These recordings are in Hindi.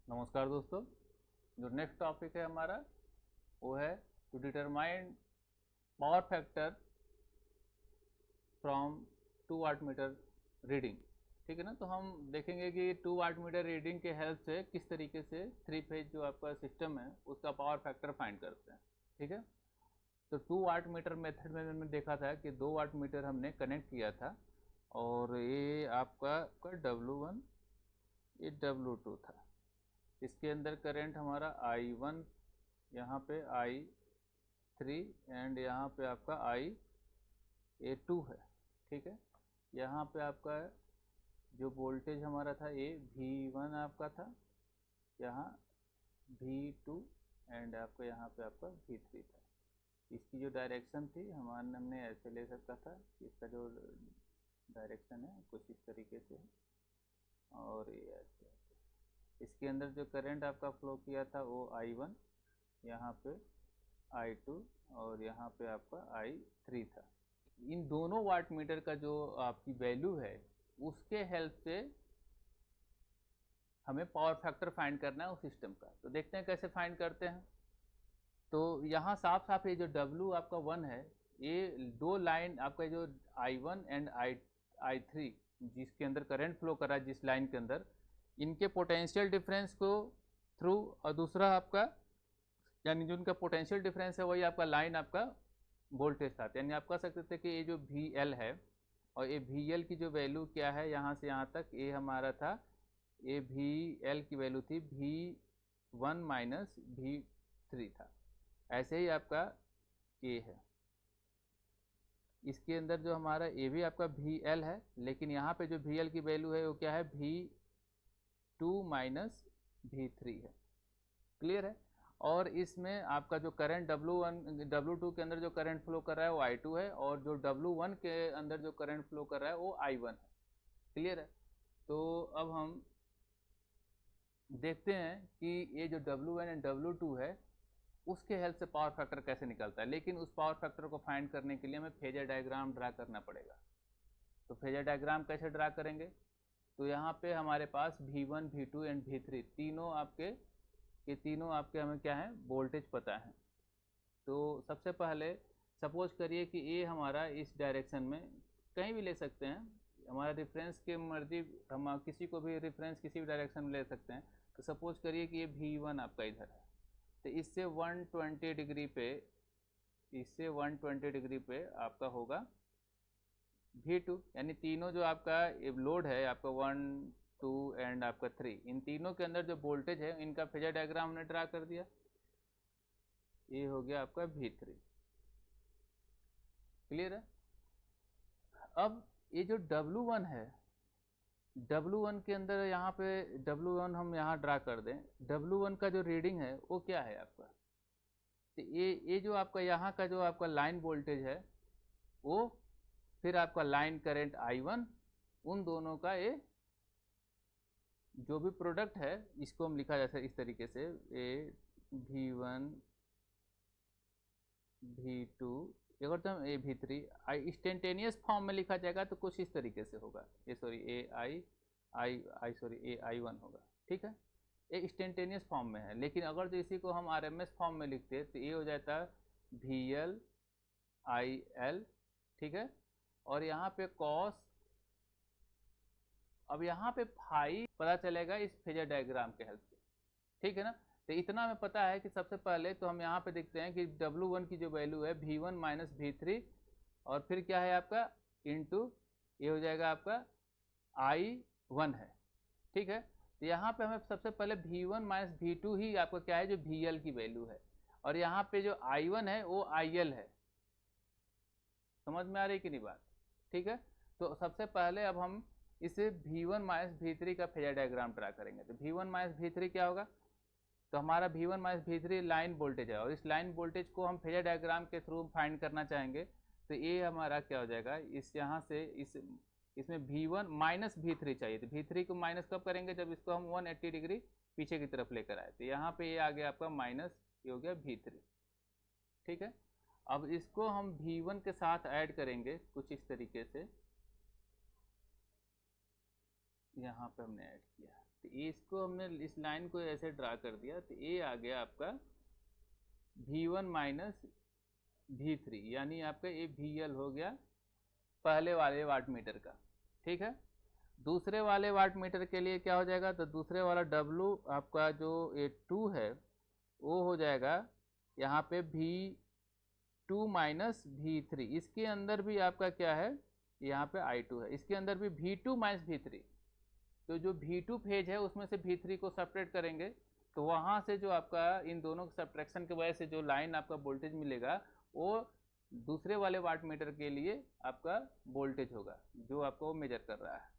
नमस्कार दोस्तों। जो नेक्स्ट टॉपिक है हमारा वो है to determine power factor from 2 watt meter reading. ठीक है ना। तो हम देखेंगे कि 2 वाट मीटर रीडिंग के हेल्प से किस तरीके से 3 फेज जो आपका सिस्टम है उसका पावर फैक्टर फाइंड करते हैं। ठीक है। तो 2 वाट मीटर मेथड में मैंने देखा था कि 2 वाट मीटर हमने कनेक्ट किया था और ये आपका W1 ये W2 था। इसके अंदर करंट हमारा I1, यहाँ पे I3 एंड यहाँ पे आपका IA2 है। ठीक है। यहाँ पे आपका जो वोल्टेज हमारा था ये V1 आपका था, यहाँ V2 एंड आपका यहाँ पे आपका V3 था। इसकी जो डायरेक्शन थी हमने ऐसे ले सकता था। इसका जो डायरेक्शन है कुछ इस तरीके से है और ये ऐसे। इसके अंदर जो करंट आपका फ्लो किया था वो I1, यहाँ पे I2 और यहाँ पे आपका I3 था। इन दोनों वाट मीटर का जो आपकी वैल्यू है उसके हेल्प से हमें पावर फैक्टर फाइंड करना है उस सिस्टम का। तो देखते हैं कैसे फाइंड करते हैं। तो यहाँ साफ साफ ये जो W आपका 1 है, ये दो लाइन आपका जो I1 एंड I3 जिसके अंदर करंट फ्लो कर रहा है जिस लाइन के अंदर, इनके पोटेंशियल डिफरेंस को थ्रू, और दूसरा आपका यानी जो इनका पोटेंशियल डिफरेंस है वही आपका लाइन आपका वोल्टेज था। यानी आप कह सकते थे कि ये जो VL है और ये VL की जो वैल्यू क्या है यहाँ से यहाँ तक, ये हमारा था, ये VL की वैल्यू थी V1 माइनस V3 था। ऐसे ही आपका A है, इसके अंदर जो हमारा ये भी आपका VL है, लेकिन यहाँ पे जो VL की वैल्यू है वो क्या है, V2 माइनस V3 है। क्लियर है। और इसमें आपका जो करंट W2 के अंदर जो करंट फ्लो कर रहा है वो I2 है और जो W1 के अंदर जो करंट फ्लो कर रहा है वो I1 है। क्लियर है। तो अब हम देखते हैं कि ये जो W1 एंड W2 है उसके हेल्प से पावर फैक्टर कैसे निकलता है। लेकिन उस पावर फैक्टर को फाइंड करने के लिए हमें फेजर डायग्राम ड्रा करना पड़ेगा। तो फेजर डायग्राम कैसे ड्रा करेंगे, तो यहाँ पे हमारे पास V1, V2 एंड V3 तीनों आपके हमें क्या है, वोल्टेज पता है। तो सबसे पहले सपोज करिए कि ये हमारा इस डायरेक्शन में कहीं भी ले सकते हैं, हमारा रेफरेंस की मर्जी, हम किसी को भी रेफरेंस किसी भी डायरेक्शन में ले सकते हैं। तो सपोज करिए कि ये V1 आपका इधर है, तो इससे 120 डिग्री पे आपका होगा V2। यानी तीनों जो आपका लोड है आपका 1, 2 एंड आपका 3, इन तीनों के अंदर जो वोल्टेज है इनका फेजर डायग्राम हमने ड्रा कर दिया। ये हो गया आपका V3। क्लियर है। अब ये जो W1 है, W1 के अंदर यहाँ पे W1 हम यहाँ ड्रा कर दें। W1 का जो रीडिंग है वो क्या है आपका, तो ये जो आपका यहाँ का जो आपका लाइन वोल्टेज है वो, फिर आपका लाइन करंट I1, उन दोनों का ये जो भी प्रोडक्ट है इसको हम लिखा जा सकता है इस तरीके से, ये V1 V2 अगर तो ये V3 इंस्टेंटेनियस फॉर्म में लिखा जाएगा तो कुछ इस तरीके से होगा, ये सॉरी ये I1 होगा। ठीक है। ये इंस्टेंटेनियस फॉर्म में है, लेकिन अगर तो इसी को हम RMS फॉर्म में लिखते तो ये हो जाता VL IL। ठीक है। और यहाँ पे कॉस, अब यहाँ पे फाई पता चलेगा इस फेजर डायग्राम के हेल्प से। ठीक है ना। तो इतना हमें पता है कि सबसे पहले तो हम यहाँ पे देखते हैं कि W1 की जो वैल्यू है V1 माइनस V3 और फिर क्या है आपका इनटू, ये हो जाएगा आपका I1 है। ठीक है। तो यहाँ पे हमें सबसे पहले V1 माइनस V2 ही आपका क्या है, जो VL की वैल्यू है, और यहाँ पे जो I1 है वो IL है। समझ में आ रही कि नहीं बात। ठीक है। तो सबसे पहले अब हम इसे V1 माइनस V3 का फेजर डायग्राम ड्रा करेंगे। तो V1 माइनस V3 क्या होगा, तो हमारा V1 minus V3 line voltage है और इस लाइन वोल्टेज को हम फेजर डायग्राम के थ्रू फाइंड करना चाहेंगे। तो ये हमारा क्या हो जाएगा, इस यहाँ से इसमें V1 माइनस V3 चाहिए। तो V3 को माइनस कब करेंगे, जब इसको हम 180 डिग्री पीछे की तरफ लेकर आए। तो यहाँ पे ये आ गया आपका माइनस, ये हो गया V3। ठीक है। अब इसको हम V1 के साथ ऐड करेंगे कुछ इस तरीके से, यहाँ पे हमने ऐड किया। तो इसको हमने इस लाइन को ऐसे ड्रा कर दिया, तो ये आ गया आपका V1 माइनस V3, यानी आपका ये VL हो गया पहले वाले वाट मीटर का। ठीक है, दूसरे वाले वाट मीटर के लिए क्या हो जाएगा, तो दूसरे वाला W आपका जो ये 2 है वो हो जाएगा यहाँ पे V2 माइनस V3। इसके अंदर भी आपका क्या है, यहाँ पे I2 है, इसके अंदर भी V2 माइनस V3। तो जो V2 फेज है उसमें से V3 को सेपरेट करेंगे, तो वहाँ से जो आपका इन दोनों के सब्ट्रैक्शन की वजह से जो लाइन आपका वोल्टेज मिलेगा वो दूसरे वाले वाट मीटर के लिए आपका वोल्टेज होगा जो आपको मेजर कर रहा है।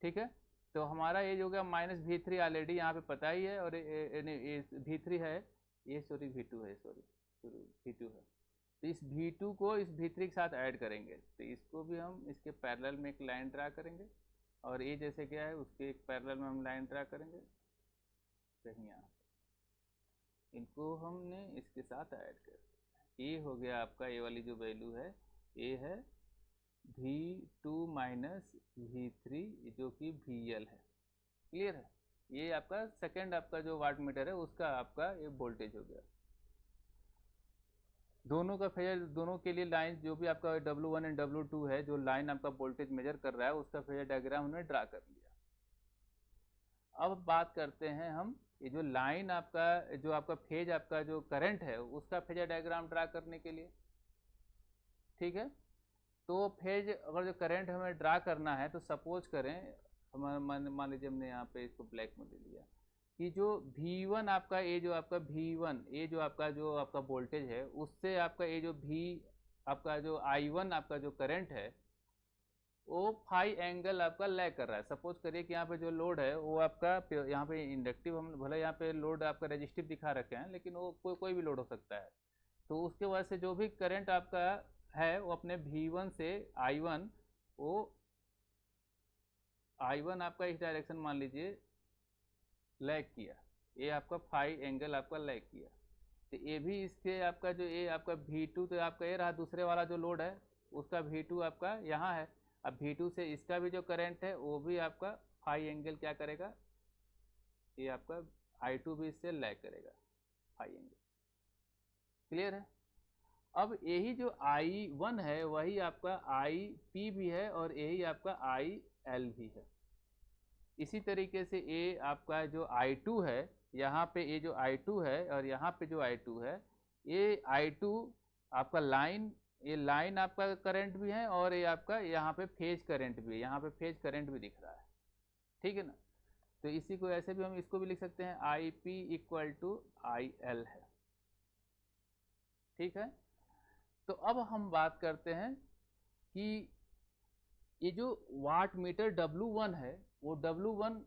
ठीक है, तो हमारा ये जो होगा माइनस V3 ऑलरेडी यहाँ पे पता ही है, और ये V3 है, ये सॉरी V2 है, V2 है। तो इस V2 को इस V3 के साथ ऐड करेंगे, तो इसको भी हम इसके पैरेलल में एक लाइन ड्रा करेंगे, और ये जैसे क्या है उसके एक पैरेलल में हम लाइन ड्रा करेंगे कहीं यहाँ, इनको हमने इसके साथ ऐड कर दिया। ये हो गया आपका, ये वाली जो वैल्यू है ये है V2 माइनस V3 जो कि VL है। क्लियर है, ये आपका सेकंड आपका जो वाट मीटर है उसका आपका ये वोल्टेज हो गया। दोनों का फेजर, दोनों के लिए लाइन जो भी आपका W1 एंड W2 है, जो लाइन आपका वोल्टेज मेजर कर रहा है उसका फेजर डायग्राम हमने ड्रा कर लिया। अब बात करते हैं हम ये जो लाइन आपका, जो आपका फेज आपका जो करंट है उसका फेजर डायग्राम ड्रा करने के लिए। ठीक है, तो फेज अगर जो करंट हमें ड्रा करना है तो सपोज करें मान लीजिए हमने यहाँ पे इसको ब्लैक में ले लिया कि जो V1 आपका, ये जो आपका V1 ये जो आपका वोल्टेज है उससे आपका ये जो आपका जो I1 आपका जो करंट है वो फाई एंगल आपका लैग कर रहा है। सपोज करिए कि यहाँ पे जो लोड है वो आपका यहाँ पे इंडक्टिव, हम भले यहाँ पे लोड आपका रेजिस्टिव दिखा रखे हैं लेकिन वो कोई भी लोड हो सकता है। तो उसके वजह से जो भी करंट आपका है वो अपने V1 से I1 आपका इस डायरेक्शन मान लीजिए लैग किया, ये आपका फाई एंगल आपका लैग किया। तो ये भी इसके आपका जो ये आपका V2 तो आपका ये रहा, दूसरे वाला जो लोड है उसका V2 आपका यहाँ है। अब V2 से इसका भी जो करंट है वो भी आपका फाई एंगल क्या करेगा, ये आपका I2 भी इससे लैग करेगा फाई एंगल। क्लियर है, अब यही जो I1 है वही आपका IP भी है और यही आपका IL भी है। इसी तरीके से ये आपका जो I2 है, यहाँ पे ये जो I2 है और यहाँ पे जो I2 है, ये I2 आपका लाइन, ये लाइन आपका करंट भी है और ये आपका यहाँ पे फेज करंट भी है, यहाँ पे फेज करंट भी दिख रहा है। ठीक है ना, तो इसी को ऐसे भी हम इसको भी लिख सकते हैं IP इक्वल टू IL है। ठीक है, तो अब हम बात करते हैं कि ये जो वाट मीटर W1 है वो W1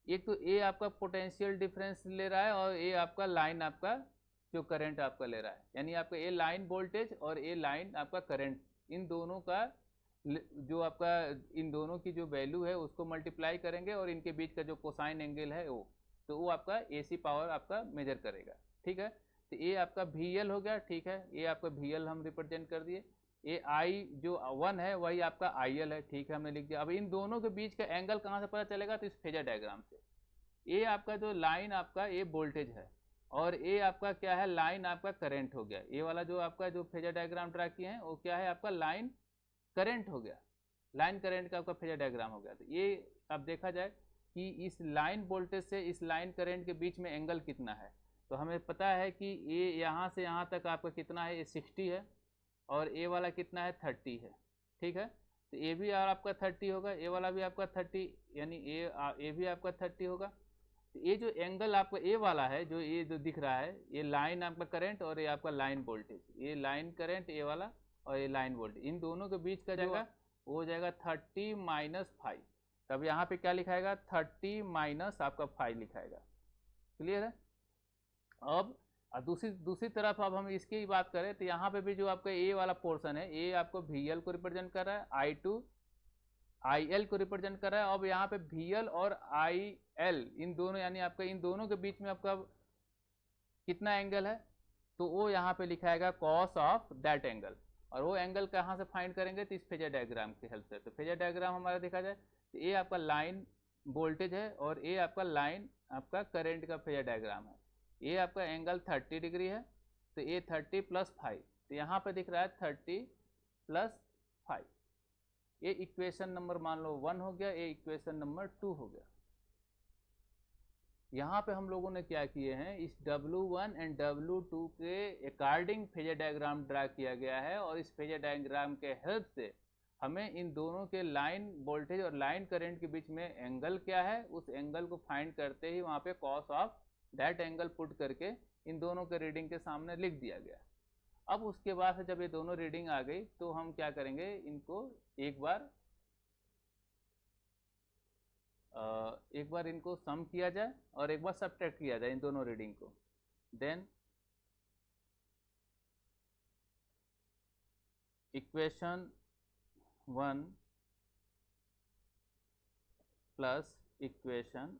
एक तो ये आपका पोटेंशियल डिफरेंस ले रहा है और ये आपका लाइन आपका जो करंट आपका ले रहा है, यानी आपका ये लाइन वोल्टेज और ये लाइन आपका करंट, इन दोनों का जो आपका इन दोनों की जो वैल्यू है उसको मल्टीप्लाई करेंगे और इनके बीच का जो कोसाइन एंगल है वो, तो वो आपका AC पावर आपका मेजर करेगा। ठीक है, तो ये आपका VL हो गया। ठीक है, ये आपका VL हम रिप्रेजेंट कर दिए, ये I जो 1 है वही आपका IL है। ठीक है, हमने लिख दिया। अब इन दोनों के बीच का एंगल कहाँ से पता चलेगा, तो इस फेजर डायग्राम से। ये आपका जो लाइन आपका ये वोल्टेज है और ये आपका क्या है, लाइन आपका करंट हो गया। ये वाला जो आपका जो फेजर डायग्राम ड्रा किए हैं वो क्या है, आपका लाइन करंट हो गया, लाइन करंट का आपका फेजर डायग्राम हो गया। तो ये अब देखा जाए कि इस लाइन वोल्टेज से इस लाइन करंट के बीच में एंगल कितना है, तो हमें पता है कि ये यहाँ से यहाँ तक आपका कितना है, ये 60 है और ये वाला कितना है, 30 है। ठीक है, तो ये भी आपका 30 होगा, ये वाला भी आपका 30, यानी ये भी आपका 30 होगा। तो ये जो एंगल आपका ए वाला है, जो ये जो दिख रहा है, ये लाइन आपका करंट और ये आपका लाइन वोल्टेज, ये लाइन करंट ये वाला और ये लाइन वोल्टेज, इन दोनों के बीच का जाएगा वो हो जाएगा 30 माइनस 5। तब यहाँ पे क्या लिखाएगा, 30 माइनस आपका 5 लिखाएगा। क्लियर है। अब दूसरी तरफ अब हम इसकी बात करें तो यहाँ पे भी जो आपका ए वाला पोर्शन है, ये आपको VL को रिप्रेजेंट कर रहा है, I2 IL को रिप्रेजेंट कर रहा है। अब यहाँ पे VL और IL इन दोनों, यानी आपका इन दोनों के बीच में आपका कितना एंगल है, तो वो यहाँ पे लिखाएगा कॉस ऑफ दैट एंगल। और वो एंगल कहाँ से फाइंड करेंगे, तो इस फेजर डायग्राम की हेल्प से। तो फेजर डायग्राम हमारा देखा जाए तो ये आपका लाइन वोल्टेज है और ए आपका लाइन आपका करंट का फेजर डायग्राम है। ए आपका एंगल 30 डिग्री है, तो ए 30 + 5, तो यहाँ पे दिख रहा है 30 + 5। ये इक्वेशन नंबर मान लो 1 हो गया, ये इक्वेशन नंबर 2 हो गया। यहाँ पे हम लोगों ने क्या किए हैं, इस W1 एंड W2 के अकॉर्डिंग फेजर डायग्राम ड्रा किया गया है, और इस फेजर डायग्राम के हेल्प से हमें इन दोनों के लाइन वोल्टेज और लाइन करंट के बीच में एंगल क्या है, उस एंगल को फाइंड करते ही वहाँ पे cos of that angle put करके इन दोनों के रीडिंग के सामने लिख दिया गया। अब उसके बाद से जब ये दोनों रीडिंग आ गई तो हम क्या करेंगे, इनको एक बार इनको सम किया जाए और एक बार सब्ट्रैक्ट किया जाए इन दोनों रीडिंग को। देन इक्वेशन 1 प्लस इक्वेशन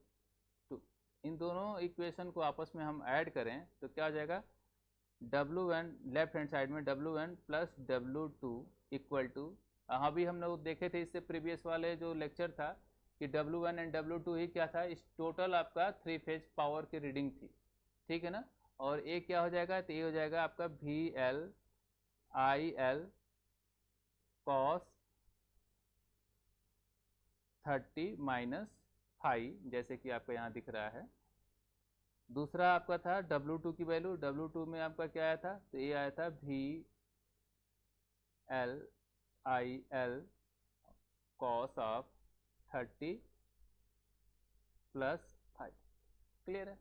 2, इन दोनों इक्वेशन को आपस में हम ऐड करें तो क्या हो जाएगा, W1 लेफ्ट हैंड साइड में W1 + W2 इक्वल टू, अभी हम लोग देखे थे इससे प्रीवियस वाले जो लेक्चर था कि W1 एंड W2 ही क्या था, इस टोटल आपका 3 फेज पावर की रीडिंग थी, ठीक है ना। और ए क्या हो जाएगा, तो ये हो जाएगा आपका VL IL cos 30 - 5, जैसे कि आपका यहाँ दिख रहा है। दूसरा आपका था W2 की वैल्यू, W2 में आपका क्या आया था, तो ये आया था VL IL cos of 30 + 5, clear है।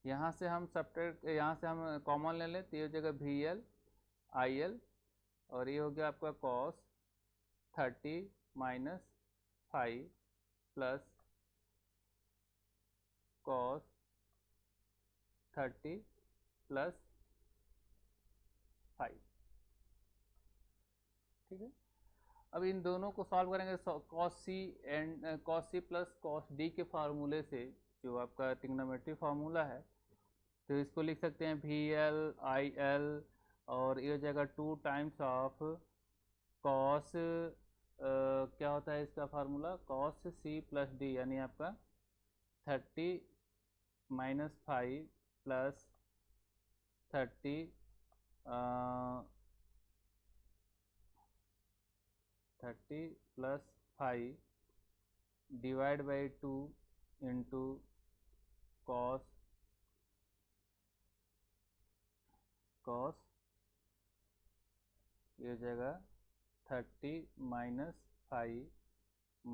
यहाँ से हम सब्ट्रैक्ट, यहाँ से हम कॉमन ले लें, तो ये हो जाएगा VL IL और ये हो गया आपका cos 30 - 5 प्लस cos 30 + 5, ठीक है। अब इन दोनों को सॉल्व करेंगे cos C and cos C + cos D के फार्मूले से, जो आपका ट्रिग्नोमेट्री फार्मूला है, तो इसको लिख सकते हैं VL IL और ये हो जाएगा 2 टाइम्स ऑफ cos क्या होता है इसका फार्मूला, cos C + D, यानी आपका 30 - 5 + 30 + 5 डिवाइड बाई 2 इंटू cos ये हो जाएगा 30 - 5 -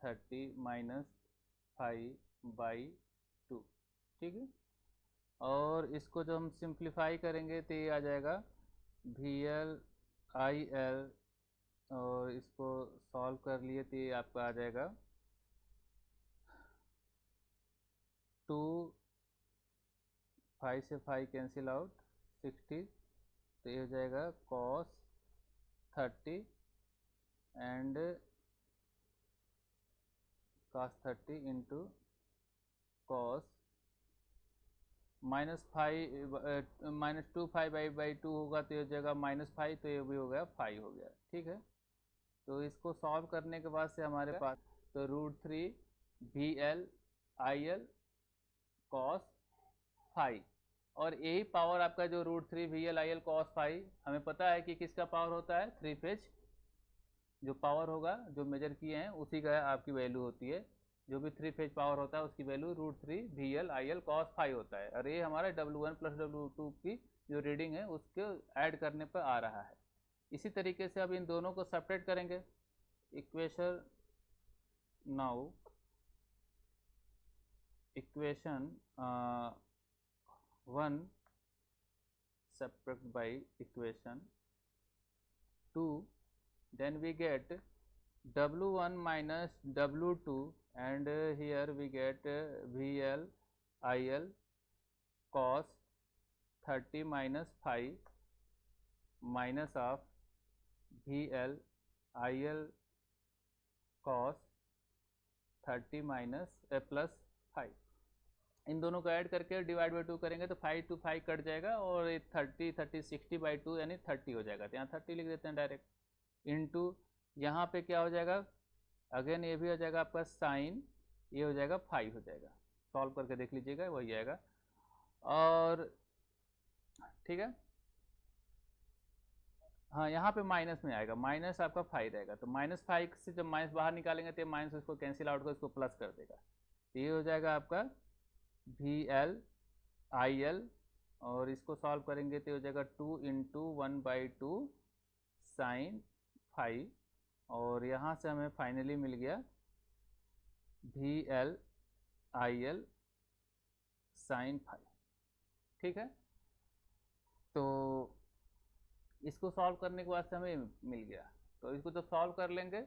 30 - 5/2, ठीक है। और इसको जब हम सिंप्लीफाई करेंगे तो ये आ जाएगा VL IL, और इसको सॉल्व कर लिए तो ये आपका आ जाएगा 2, 5 से 5 कैंसिल आउट 60, तो ये हो जाएगा cos 30 and cos 30 into cos -2 होगा तो ये हो जाएगा -5, तो ये भी हो गया 5 हो गया, ठीक है। तो इसको सॉल्व करने के बाद से हमारे पास तो √3 VL IL cos 5, और यही पावर आपका जो √3 VL IL cos 5 हमें पता है कि किसका पावर होता है, 3 फेज जो पावर होगा जो मेजर किए हैं उसी का आपकी वैल्यू होती है। जो भी 3 फेज पावर होता है उसकी वैल्यू √3 VL IL cos 5 होता है, और ये हमारा W1 + W2 की जो रीडिंग है उसको ऐड करने पर आ रहा है। इसी तरीके से अब इन दोनों को सेपरेट करेंगे। Equation now equation 1 separate by equation 2, then we get W1 minus W2, and here we get VL IL cos 30 - 5 minus of VL IL cos 30 + 5, इन दोनों को ऐड करके डिवाइड बाई 2 करेंगे तो 5 to 5 कट जाएगा, और 30 60/2 यानी 30 हो जाएगा, तो यहाँ 30 लिख देते हैं डायरेक्ट। इनटू यहाँ पे क्या हो जाएगा, अगेन ये भी हो जाएगा आपका साइन ये हो जाएगा 5 हो जाएगा, सॉल्व करके देख लीजिएगा वही आएगा। और ठीक है, हाँ यहाँ पे माइनस में आएगा, माइनस आपका 5 रहेगा, तो -5 से जब माइनस बाहर निकालेंगे तो माइनस उसको कैंसिल आउट कर इसको प्लस कर देगा, तो ये हो जाएगा आपका VL IL, और इसको सॉल्व करेंगे तो हो जाएगा 2 × 1/2 साइन 5, और यहाँ से हमें फाइनली मिल गया VL IL साइन 5। ठीक है, तो इसको सॉल्व करने के बाद से हमें मिल गया, तो इसको जब सॉल्व कर लेंगे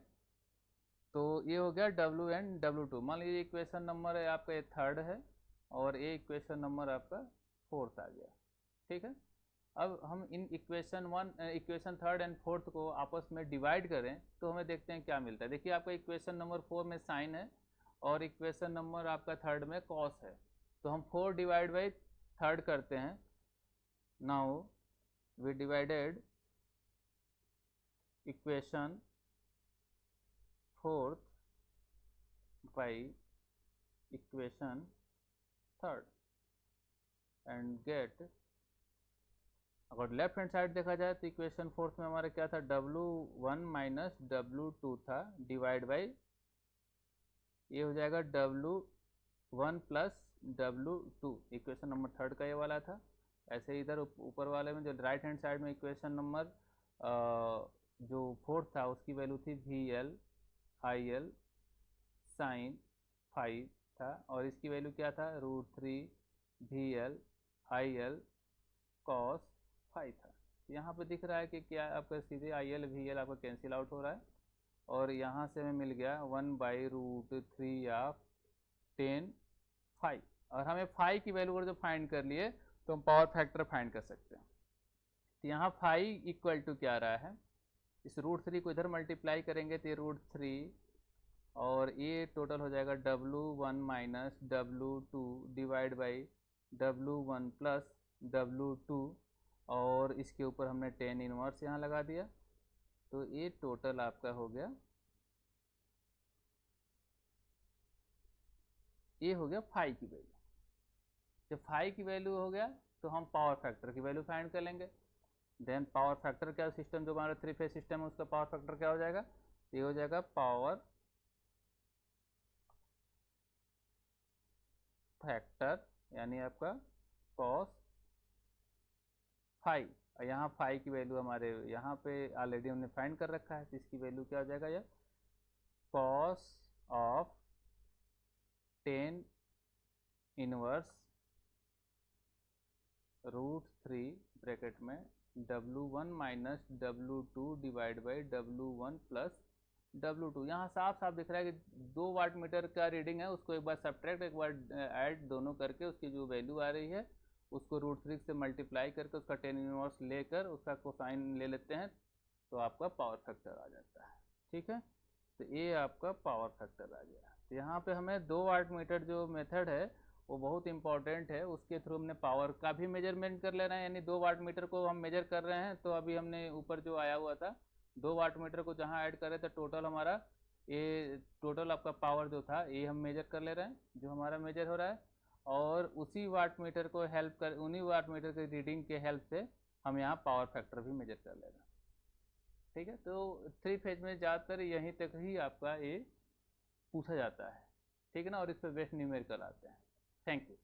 तो ये हो गया WN W2। मान लीजिए इक्वेशन नंबर है आपका ये 3rd है और ये इक्वेशन नंबर आपका 4th आ गया। ठीक है, अब हम in equation 3rd and 4th को आपस में डिवाइड करें तो हमें देखते हैं क्या मिलता है। देखिए आपका इक्वेशन नंबर 4 में साइन है और इक्वेशन नंबर आपका 3rd में कॉस है, तो हम 4 डिवाइड बाई 3rd करते हैं। Now we divided equation 4th by equation 3rd and get, अगर लेफ्ट हैंड साइड देखा जाए तो इक्वेशन 4th में हमारा क्या था, W1 माइनस W2 था, डिवाइड बाई ये हो जाएगा W1 plus W2, equation number 3rd का ये वाला था। ऐसे ही इधर ऊपर वाले में जो राइट हैंड साइड में इक्वेशन नंबर जो 4th था उसकी वैल्यू थी VL IL साइन 5 था, और इसकी वैल्यू क्या था, √3 VL IL कॉस 5 था। यहाँ पे दिख रहा है कि क्या आपका सीधे IL VL आपका कैंसिल आउट हो रहा है, और यहाँ से हमें मिल गया 1/√3 ऑफ 10 5, और हमें 5 की वैल्यू अगर जो फाइंड कर लिए तो हम पावर फैक्टर फाइंड कर सकते हैं। तो यहाँ 5 इक्वल टू क्या आ रहा है, इस √3 को इधर मल्टीप्लाई करेंगे तो ये √3, और ये टोटल हो जाएगा W1 minus W2 divide by W1 plus W2, और इसके ऊपर हमने 10 इनवर्स यहाँ लगा दिया, तो ये टोटल आपका हो गया, ये हो गया 5 की वैल्यू। जब 5 की वैल्यू हो गया तो हम पावर फैक्टर की वैल्यू फाइंड कर लेंगे। देन पावर फैक्टर क्या, सिस्टम जो हमारा 3 फेज सिस्टम है उसका पावर फैक्टर क्या हो जाएगा, ये हो जाएगा पावर फैक्टर यानी आपका cos 5, और यहाँ 5 की वैल्यू हमारे यहाँ पे ऑलरेडी हमने फाइंड कर रखा है, तो इसकी वैल्यू क्या हो जाएगा, यह cos ऑफ 10 इनवर्स √3 ब्रैकेट में W1 minus W2 divide by W1 plus W2। यहाँ साफ साफ दिख रहा है कि 2 वाट मीटर का रीडिंग है, उसको एक बार सब्ट्रैक्ट एक बार ऐड दोनों करके उसकी जो वैल्यू आ रही है उसको √3 से मल्टीप्लाई करके उसका 10 इनवर्स लेकर उसका कोसाइन ले लेते हैं तो आपका पावर फैक्टर आ जाता है। ठीक है, तो ये आपका पावर फैक्टर आ गया। तो यहाँ पे हमें 2 वाट मीटर जो मेथड है वो बहुत इंपॉर्टेंट है, उसके थ्रू हमने पावर का भी मेजरमेंट कर लेना है, यानी 2 वाट मीटर को हम मेजर कर रहे हैं, तो अभी हमने ऊपर जो आया हुआ था 2 वाट मीटर को जहाँ ऐड करे तो टोटल हमारा ये टोटल आपका पावर जो था ये हम मेजर कर ले रहे हैं, जो हमारा मेजर हो रहा है, और उसी वाट मीटर को हेल्प कर उन्हीं वाट मीटर के रीडिंग के हेल्प से हम यहाँ पावर फैक्टर भी मेजर कर ले रहे हैं। ठीक है, तो 3 फेज में ज़्यादातर यहीं तक ही आपका ये पूछा जाता है। ठीक है ना, और इस पर बेस्ट न्यूमेरिकल आते हैं। Thank you.